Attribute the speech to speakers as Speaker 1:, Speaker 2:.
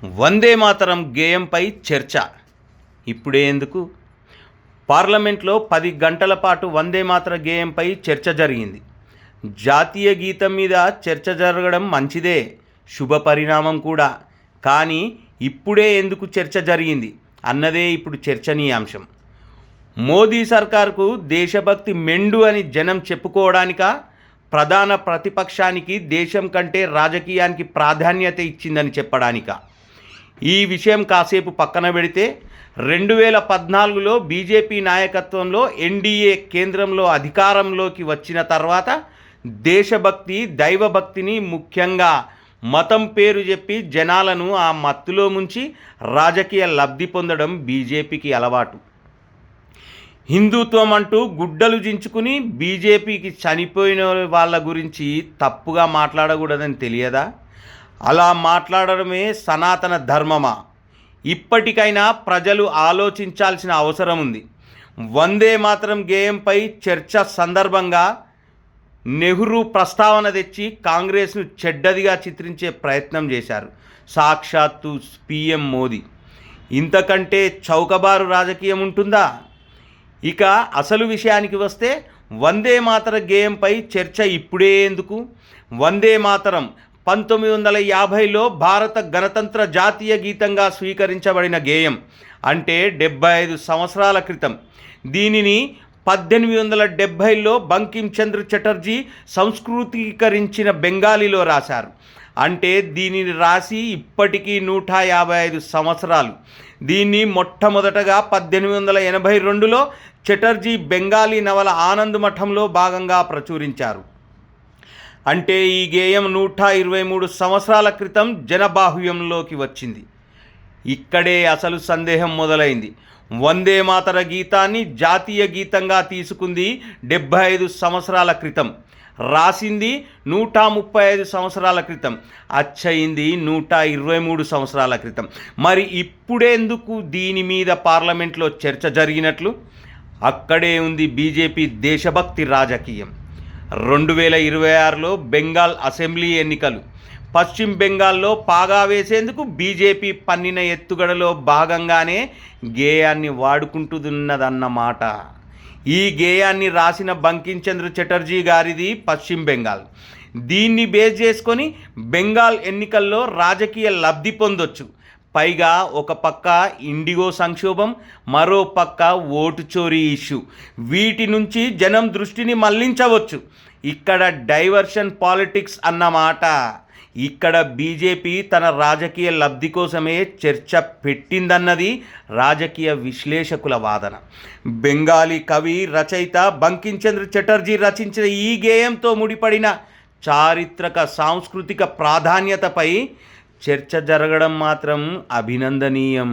Speaker 1: వందే మాతరం గేయంపై చర్చ ఇప్పుడే ఎందుకు? పార్లమెంట్లో 10 గంటల పాటు వందే మాతర గేయంపై చర్చ జరిగింది. జాతీయ గీతం మీద చర్చ జరగడం మంచిదే, శుభ పరిణామం కూడా. కానీ ఇప్పుడే ఎందుకు చర్చ జరిగింది అన్నదే ఇప్పుడు చర్చనీయాంశం. మోదీ సర్కార్కు దేశభక్తి మెండు అని జనం చెప్పుకోవడానికా, ప్రధాన ప్రతిపక్షానికి దేశం కంటే రాజకీయానికి ప్రాధాన్యత ఇచ్చిందని చెప్పడానికా? ఈ విషయం కాసేపు పక్కన పెడితే 2014లో బీజేపీ నాయకత్వంలో ఎన్డీఏ కేంద్రంలో అధికారంలోకి వచ్చిన తర్వాత దేశభక్తి, దైవభక్తిని, ముఖ్యంగా మతం పేరు చెప్పి జనాలను ఆ మత్తులో ముంచి రాజకీయ లబ్ధి పొందడం బీజేపీకి అలవాటు. హిందుత్వం అంటూ గుడ్డలు దించుకుని బీజేపీకి చనిపోయిన వాళ్ళ గురించి తప్పుగా మాట్లాడకూడదని తెలియదా? అలా మాట్లాడడమే సనాతన ధర్మమా? ఇప్పటికైనా ప్రజలు ఆలోచించాల్సిన అవసరం ఉంది. వందే మాతరం గేయంపై చర్చ సందర్భంగా నెహ్రూ ప్రస్తావన తెచ్చి కాంగ్రెస్ను చెడ్డదిగా చిత్రించే ప్రయత్నం చేశారు సాక్షాత్తు పీఎం మోదీ. ఇంతకంటే చౌకబారు రాజకీయం ఉంటుందా? ఇక అసలు విషయానికి వస్తే వందే మాతర గేయంపై చర్చ ఇప్పుడే ఎందుకు? వందే మాతరం 1950లో భారత గణతంత్ర జాతీయ గీతంగా స్వీకరించబడిన గేయం, అంటే 75 సంవత్సరాల క్రితం. దీనిని 1870లో బంకిం చంద్ర చటర్జీ సంస్కృతీకరించిన బెంగాలీలో రాశారు. అంటే దీనిని రాసి ఇప్పటికీ 155 సంవత్సరాలు. దీన్ని మొట్టమొదటగా 1882లో చటర్జీ బెంగాలీ నవల ఆనంద్ మఠంలో భాగంగా ప్రచురించారు. అంటే ఈ గేయం 123 సంవత్సరాల క్రితం జనబాహుళ్యంలోకి వచ్చింది. ఇక్కడే అసలు సందేహం మొదలైంది. వందే మాతర గీతాన్ని జాతీయ గీతంగా తీసుకుంది 75 సంవత్సరాల క్రితం, రాసింది 135 సంవత్సరాల క్రితం, అచ్చయింది 123 సంవత్సరాల క్రితం. మరి ఇప్పుడెందుకు దీని మీద పార్లమెంట్లో చర్చ జరిగినట్లు? అక్కడే ఉంది బీజేపీ దేశభక్తి రాజకీయం. 2026లో బెంగాల్ అసెంబ్లీ ఎన్నికలు. పశ్చిమ బెంగాల్లో పాగా వేసేందుకు బీజేపీ పన్నిన ఎత్తుగడలో భాగంగానే గేయాన్ని వాడుకుంటున్నదన్నమాట. ఈ గేయాన్ని రాసిన బంకిం చంద్ర చటర్జీ గారిది పశ్చిమ బెంగాల్. దీన్ని బేస్ చేసుకొని బెంగాల్ ఎన్నికల్లో రాజకీయ లబ్ధి పొందొచ్చు. పైగా ఒక పక్క ఇండిగో సంక్షోభం, మరో పక్క ఓటు చోరీ ఇష్యూ. వీటి నుంచి జనం దృష్టిని మళ్లించవచ్చు. ఇక్కడ డైవర్షన్ పాలిటిక్స్ అన్నమాట. ఇక్కడ బీజేపీ తన రాజకీయ లబ్ధి కోసమే చర్చ పెట్టిందన్నది రాజకీయ విశ్లేషకుల వాదన. బెంగాలీ కవి, రచయిత బంకిం చంద్ర చటర్జీ రచించిన ఈ గేయంతో ముడిపడిన చారిత్రక సాంస్కృతిక ప్రాధాన్యతపై చర్చ జరగడం మాత్రం అభినందనీయం.